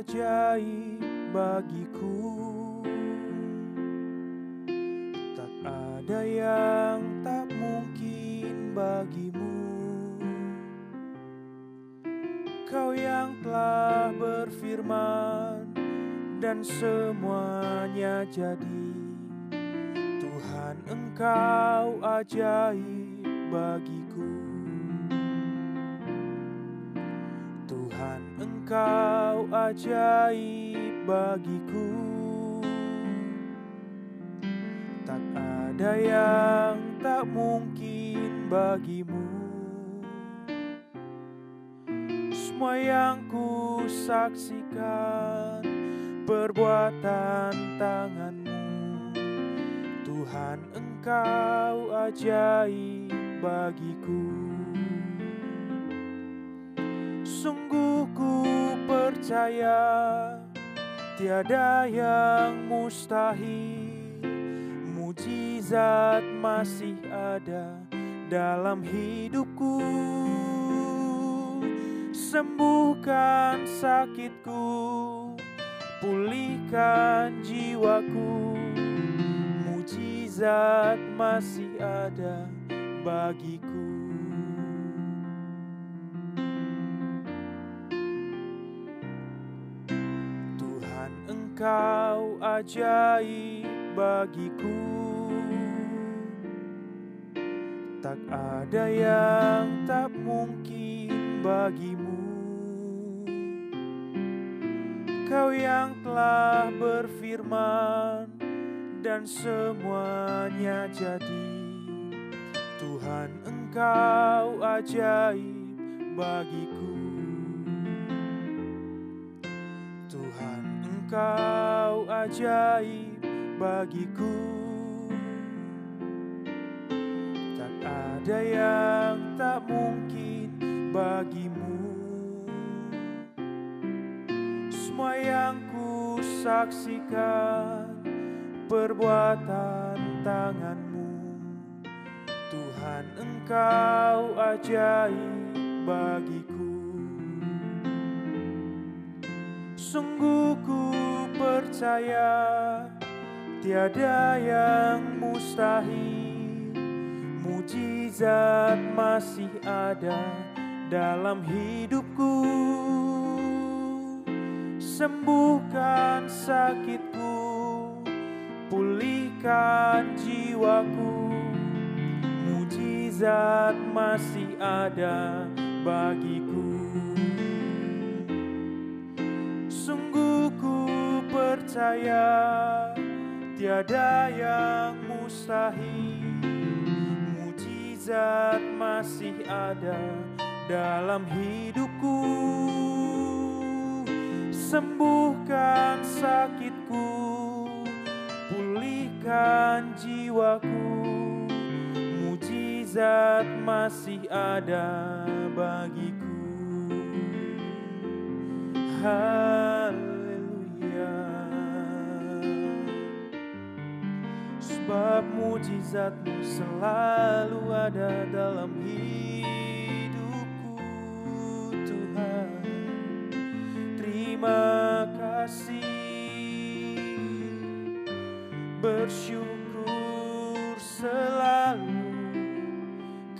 ajaib bagiku. Tak ada yang tak mungkin bagimu. Kau yang telah berfirman dan semuanya jadi. Tuhan, Engkau ajaib bagiku. Tuhan, Engkau ajaib bagiku. Tak ada yang tak mungkin bagimu. Semua yang ku saksikan perbuatan tangan-Mu. Tuhan, Engkau ajaib bagiku. Sungguh ku percaya tiada yang mustahil. Mujizat masih ada dalam hidupku. Sembuhkan sakitku, pulihkan jiwaku. Mujizat masih ada bagiku. Tuhan, Engkau ajaib bagiku. Tak ada yang tak mungkin bagimu. Kau yang telah berfirman dan semuanya jadi. Tuhan, Engkau ajaib bagiku. Tuhan, Engkau ajaib bagiku. Tak ada yang tak mungkin bagimu. Semua yang ku saksikan perbuatan tangan-Mu. Tuhan, Engkau ajaib bagiku. Sungguh ku percaya tiada yang mustahil. Mujizat masih ada dalam hidupku. Sembuhkan sakitku, pulihkan jiwaku. Mujizat masih ada bagiku. Sungguh ku percaya tiada yang mustahil. Mujizat masih ada dalam hidupku. Sembuhkan sakitku, pulihkan jiwaku. Mujizat masih ada bagiku. Haleluya. Sebab mujizat-Mu selalu ada dalam hidupku. Tuhan, terima kasih. Bersyukur selalu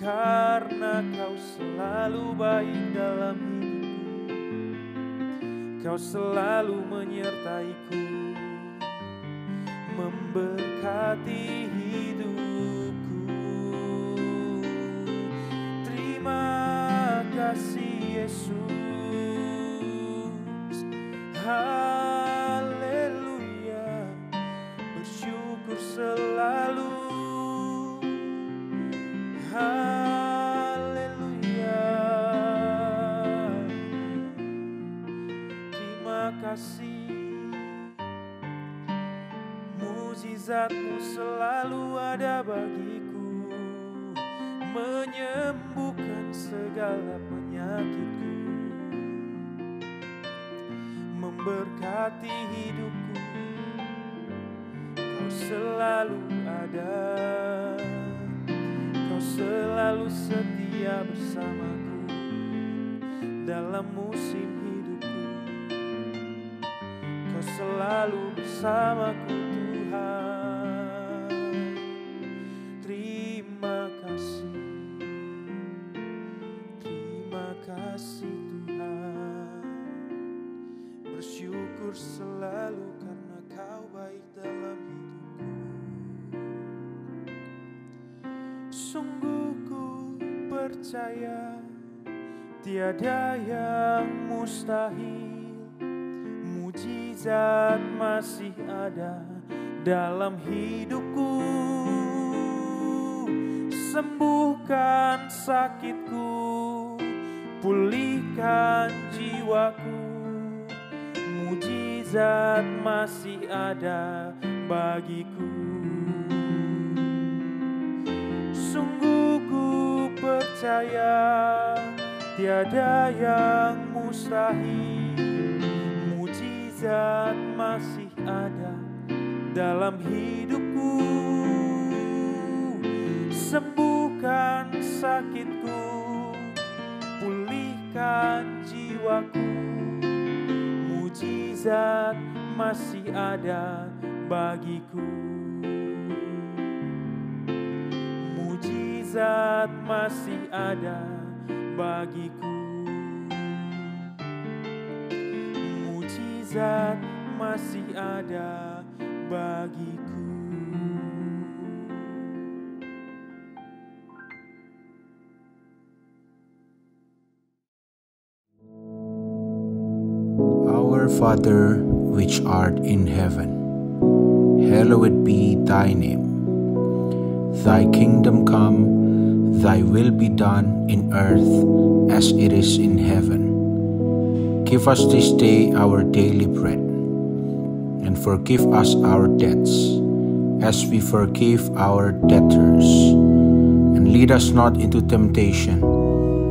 karena Kau selalu baik dalam hidupku. Kau selalu menyertaiku, memberkati hidupku. Terima kasih Yesus. Haleluya. Bersyukur selalu. Haleluya. Terima kasih. Mujizat-Mu selalu ada bagiku, menyembuhkan segala penyakitku, memberkati hidupku. Kau selalu ada, Kau selalu setia bersamaku dalam musim hidupku. selalu bersamaku Tuhan. Terima kasih Tuhan. Bersyukur selalu karena Kau baik dalam hidupku. Sungguh ku percaya tiada yang mustahil, mujizat masih ada dalam hidupku. Sembuhkan sakitku, pulihkan jiwaku, mujizat masih ada bagiku. Sungguh ku percaya tiada yang mustahil, mujizat masih ada dalam hidupku. Sembuhkan sakitku, pulihkan jiwaku, mujizat masih ada bagiku. Mujizat masih ada bagiku. Mujizat masih ada bagiku. Our Father, which art in heaven, hallowed be thy name. Thy kingdom come, thy will be done in earth as it is in heaven. Give us this day our daily bread, and forgive us our debts, as we forgive our debtors. And lead us not into temptation,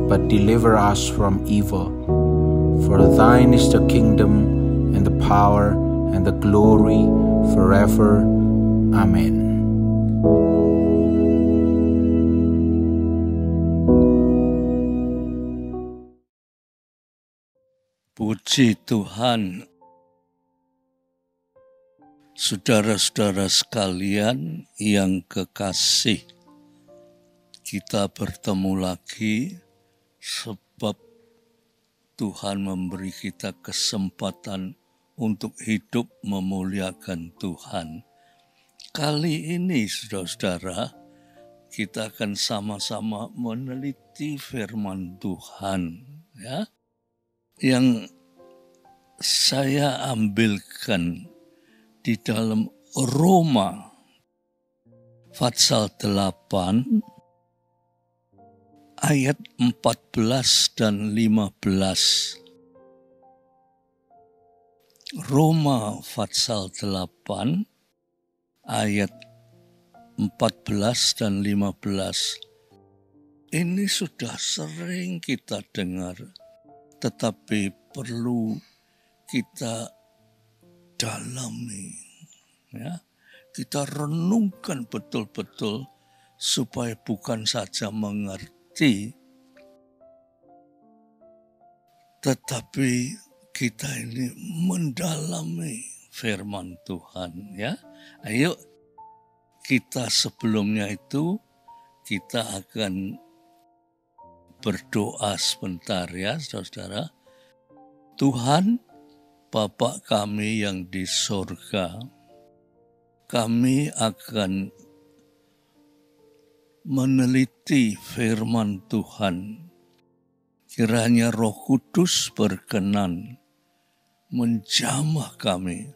but deliver us from evil. For thine is the kingdom, and the power, and the glory, forever. Amen. Puji Tuhan, saudara-saudara sekalian yang kekasih, kita bertemu lagi sebab Tuhan memberi kita kesempatan untuk hidup memuliakan Tuhan. Kali ini, saudara-saudara, kita akan sama-sama meneliti firman Tuhan, ya, yang saya ambilkan di dalam Roma pasal 8 ayat 14 dan 15. Roma pasal 8 ayat 14 dan 15. Ini sudah sering kita dengar, tetapi perlu kita dalami, ya. Kita renungkan betul-betul supaya bukan saja mengerti, tetapi kita ini mendalami firman Tuhan, ya. Ayo kita sebelumnya itu kita akan berdoa sebentar, ya saudara. Tuhan, Bapa kami yang di sorga, kami akan meneliti firman Tuhan. Kiranya Roh Kudus berkenan menjamah kami,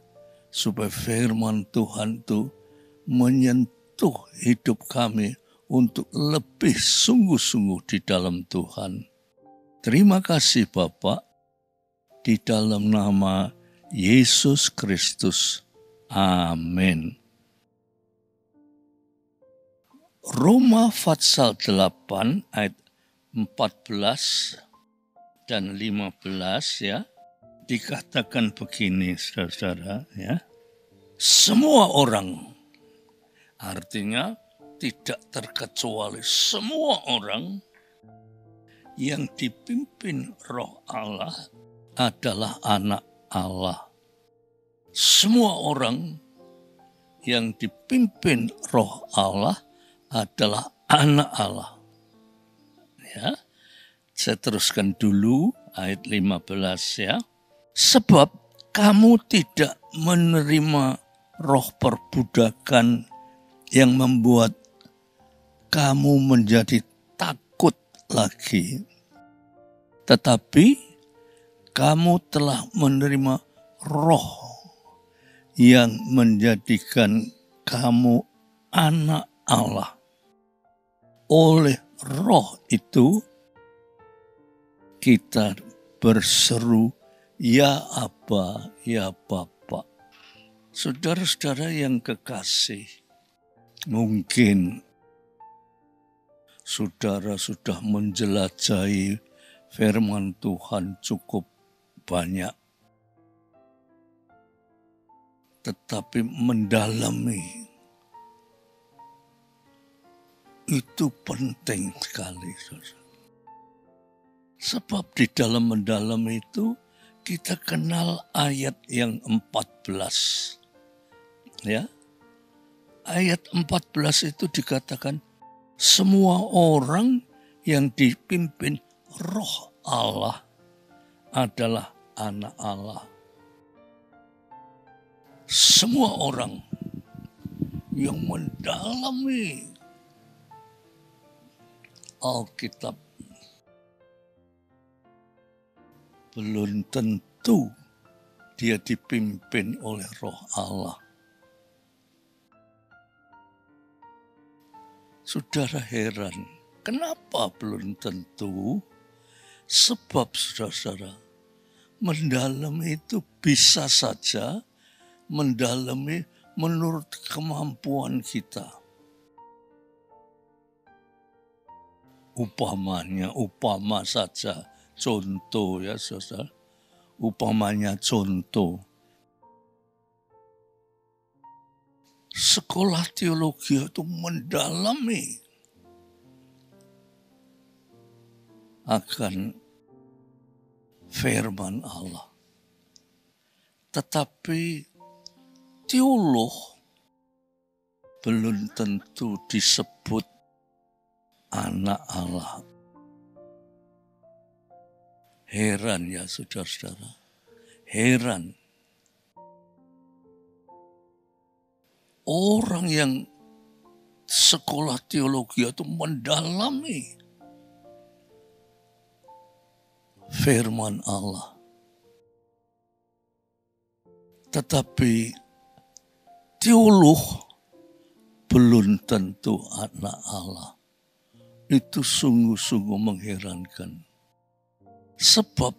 supaya firman Tuhan itu menyentuh hidup kami untuk lebih sungguh-sungguh di dalam Tuhan. Terima kasih Bapa, di dalam nama Yesus Kristus. Amin. Roma pasal 8 ayat 14 dan 15, ya, dikatakan begini, saudara, ya. Semua orang, artinya tidak terkecuali semua orang yang dipimpin Roh Allah adalah anak Allah. semua orang yang dipimpin Roh Allah adalah anak Allah. Ya. Saya teruskan dulu ayat 15 ya. Sebab kamu tidak menerima roh perbudakan yang membuat kamu menjadi takut lagi. Tetapi kamu telah menerima roh yang menjadikan kamu anak Allah. Oleh roh itu kita berseru, ya Aba, ya Bapa. Saudara-saudara yang kekasih, mungkin saudara sudah menjelajahi firman Tuhan cukup banyak. Tetapi mendalami itu penting sekali. Sebab di dalam mendalam itu kita kenal ayat yang 14. Ya. Ayat 14 itu dikatakan semua orang yang dipimpin Roh Allah adalah anak Allah. Semua orang yang mendalami Alkitab belum tentu dia dipimpin oleh Roh Allah. Saudara heran, kenapa belum tentu? Sebab saudara-saudara, mendalami itu bisa saja mendalami menurut kemampuan kita. Upama saja, contoh ya saudara, upamanya contoh. Sekolah teologi itu mendalami akan firman Allah. Tetapi teolog belum tentu disebut anak Allah. Heran ya saudara-saudara, heran. Orang yang sekolah teologi itu mendalami firman Allah. Tetapi teolog belum tentu anak Allah. Itu sungguh-sungguh mengherankan. Sebab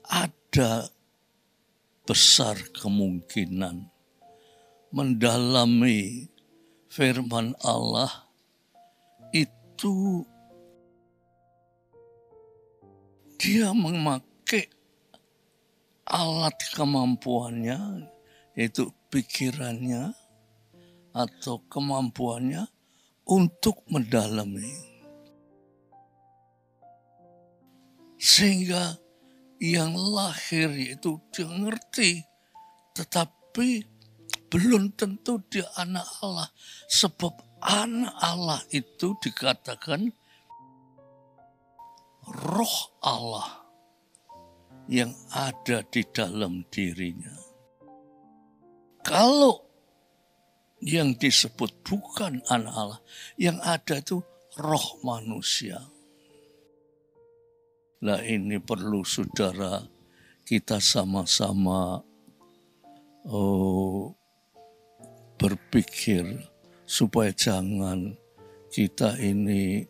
ada besar kemungkinan mendalami firman Allah itu dia memakai alat kemampuannya, yaitu pikirannya atau kemampuannya untuk mendalami. Sehingga yang lahir itu dia ngerti, tetapi belum tentu dia anak Allah. Sebab anak Allah itu dikatakan Roh Allah yang ada di dalam dirinya. Kalau yang disebut bukan anak Allah, yang ada itu roh manusia. Nah ini perlu saudara kita sama-sama berpikir supaya jangan kita ini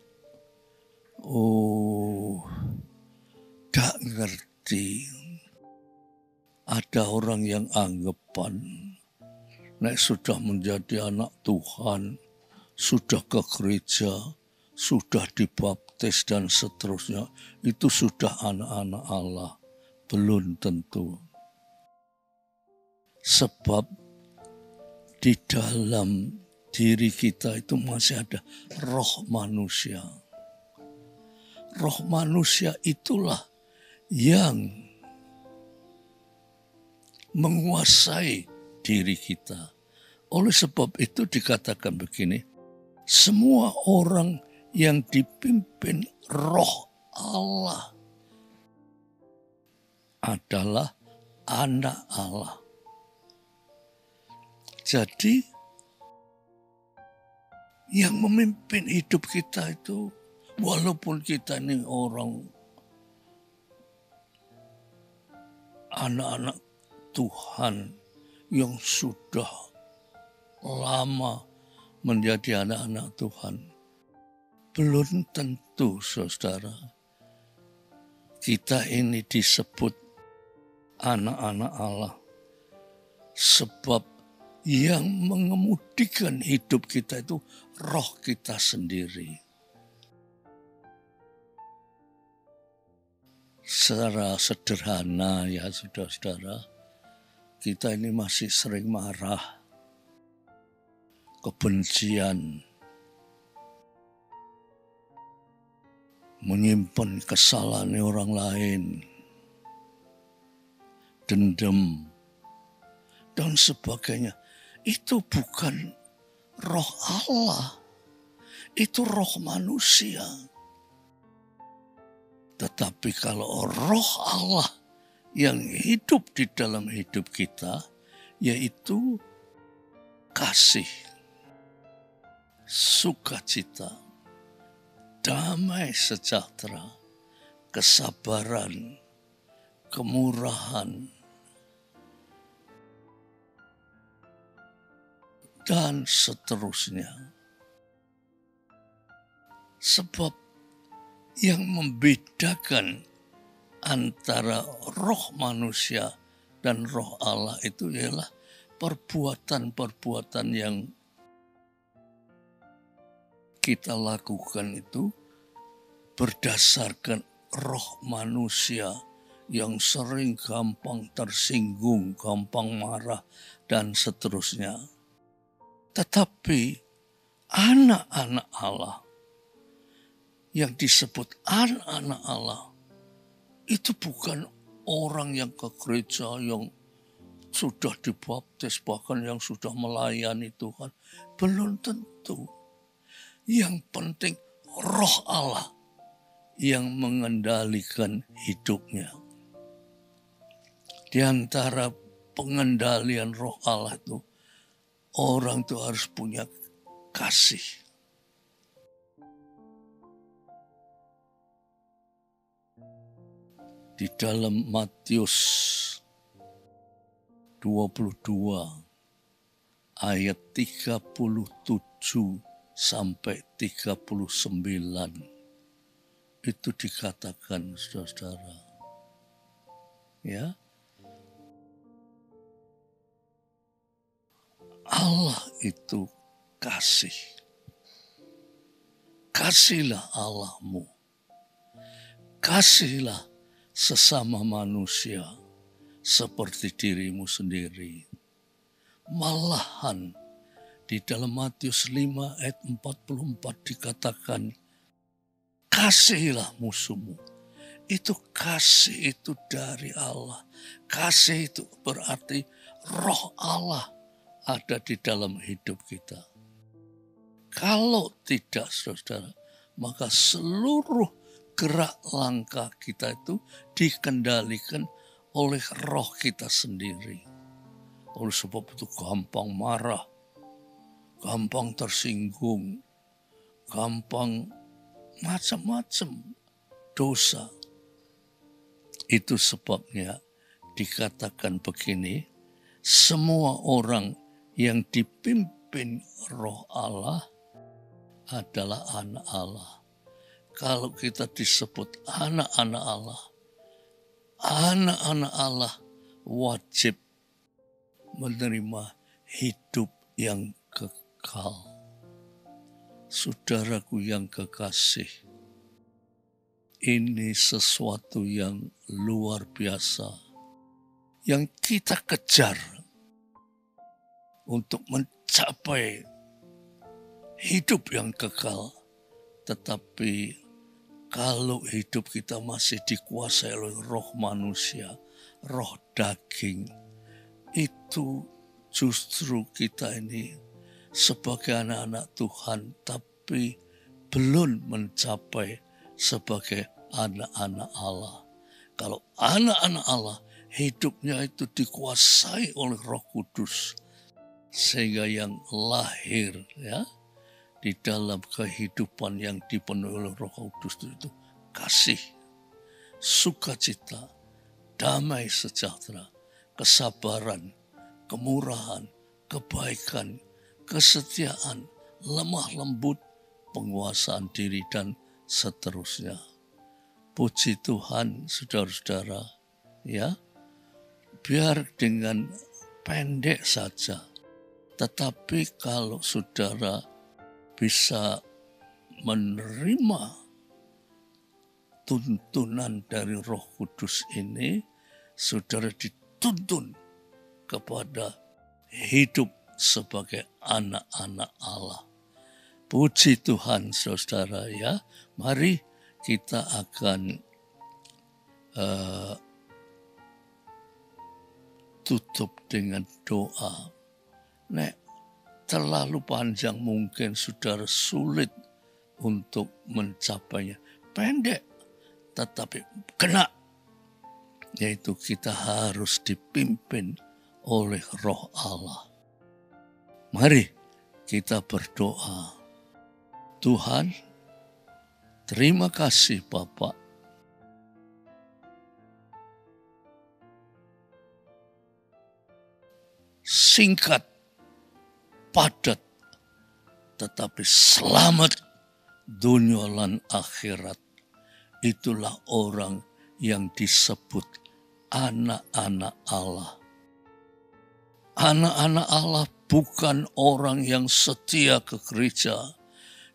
gak ngerti. Ada orang yang anggapan nek sudah menjadi anak Tuhan, sudah ke gereja, sudah dibaptis dan seterusnya, itu sudah anak-anak Allah. Belum tentu. Sebab di dalam diri kita itu masih ada roh manusia. Roh manusia itulah yang menguasai diri kita. Oleh sebab itu dikatakan begini, semua orang yang dipimpin Roh Allah adalah anak Allah. Jadi yang memimpin hidup kita itu, walaupun kita ini orang anak-anak Tuhan yang sudah lama menjadi anak-anak Tuhan, belum tentu, saudara, kita ini disebut anak-anak Allah. Sebab yang mengemudikan hidup kita itu roh kita sendiri. Secara sederhana ya saudara-saudara, kita ini masih sering marah, kebencian, menyimpan kesalahan orang lain, dendam, dan sebagainya. Itu bukan roh Allah, itu roh manusia. Tetapi kalau roh Allah yang hidup di dalam hidup kita, yaitu kasih, sukacita, damai sejahtera, kesabaran, kemurahan, dan seterusnya. Sebab yang membedakan antara roh manusia dan roh Allah itu ialah perbuatan-perbuatan yang kita lakukan itu berdasarkan roh manusia yang sering gampang tersinggung, gampang marah, dan seterusnya. Tetapi anak-anak Allah yang disebut anak-anak Allah itu bukan orang yang ke gereja, yang sudah dibaptis, bahkan yang sudah melayani Tuhan. Belum tentu. Yang penting roh Allah yang mengendalikan hidupnya. Di antara pengendalian roh Allah itu, orang itu harus punya kasih. Di dalam Matius 22 ayat 37 sampai 39 itu dikatakan, saudara, ya, Allah itu kasih. Kasihlah Allahmu. Kasihlah sesama manusia seperti dirimu sendiri. Malahan di dalam Matius 5 ayat 44 dikatakan, kasihilah musuhmu. Itu kasih itu dari Allah. Kasih itu berarti roh Allah ada di dalam hidup kita. Kalau tidak, saudara, maka seluruh gerak langkah kita itu dikendalikan oleh roh kita sendiri. Oleh sebab itu gampang marah, gampang tersinggung, gampang macam-macam dosa. Itu sebabnya dikatakan begini, semua orang yang dipimpin roh Allah adalah anak Allah. Kalau kita disebut anak-anak Allah wajib menerima hidup yang kekal. Saudaraku yang kekasih, ini sesuatu yang luar biasa yang kita kejar untuk mencapai hidup yang kekal. Tetapi kalau hidup kita masih dikuasai oleh roh manusia, roh daging, itu justru kita ini sebagai anak-anak Tuhan tapi belum mencapai sebagai anak-anak Allah. Kalau anak-anak Allah hidupnya itu dikuasai oleh Roh Kudus, sehingga yang lahir ya di dalam kehidupan yang dipenuhi oleh Roh Kudus itu kasih, sukacita, damai sejahtera, kesabaran, kemurahan, kebaikan, kesetiaan, lemah lembut, penguasaan diri, dan seterusnya. Puji Tuhan, saudara-saudara, ya. Biar dengan pendek saja. Tetapi kalau saudara bisa menerima tuntunan dari Roh Kudus ini, saudara dituntun kepada hidup sebagai anak-anak Allah. Puji Tuhan, saudara, ya. Mari kita akan tutup dengan doa. Nek terlalu panjang mungkin saudara sulit untuk mencapainya. Pendek tetapi kena. Yaitu kita harus dipimpin oleh Roh Allah. Mari kita berdoa. Tuhan, terima kasih Bapak. Singkat, padat, tetapi selamat dunia dan akhirat. Itulah orang yang disebut anak-anak Allah. Anak-anak Allah bukan orang yang setia ke gereja,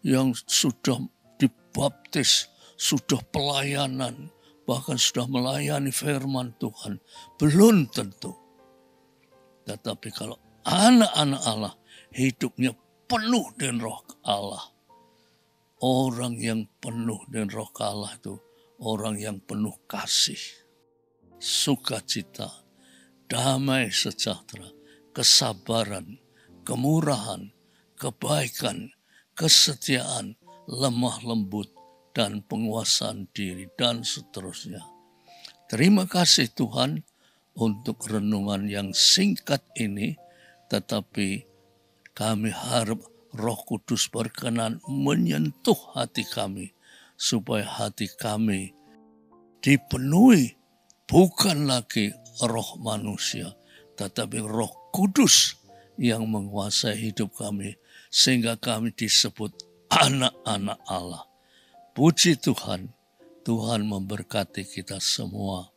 yang sudah dibaptis, sudah pelayanan, bahkan sudah melayani firman Tuhan. Belum tentu. Tetapi kalau anak-anak Allah hidupnya penuh dengan Roh Allah. Orang yang penuh dengan Roh Allah itu orang yang penuh kasih, sukacita, damai sejahtera, kesabaran, kemurahan, kebaikan, kesetiaan, lemah lembut, dan penguasaan diri, dan seterusnya. Terima kasih Tuhan untuk renungan yang singkat ini, tetapi kami harap Roh Kudus berkenan menyentuh hati kami, supaya hati kami dipenuhi bukan lagi roh manusia, tetapi Roh Kudus yang menguasai hidup kami, sehingga kami disebut anak-anak Allah. Puji Tuhan, Tuhan memberkati kita semua.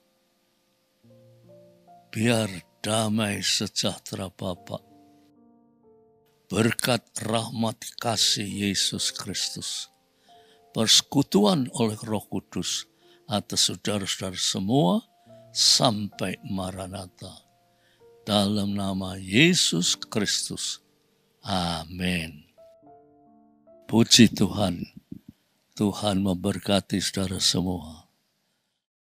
Biar damai sejahtera Bapa, berkat rahmat kasih Yesus Kristus, persekutuan oleh Roh Kudus atas saudara-saudara semua sampai Maranatha. Dalam nama Yesus Kristus. Amin. Puji Tuhan. Tuhan memberkati saudara semua.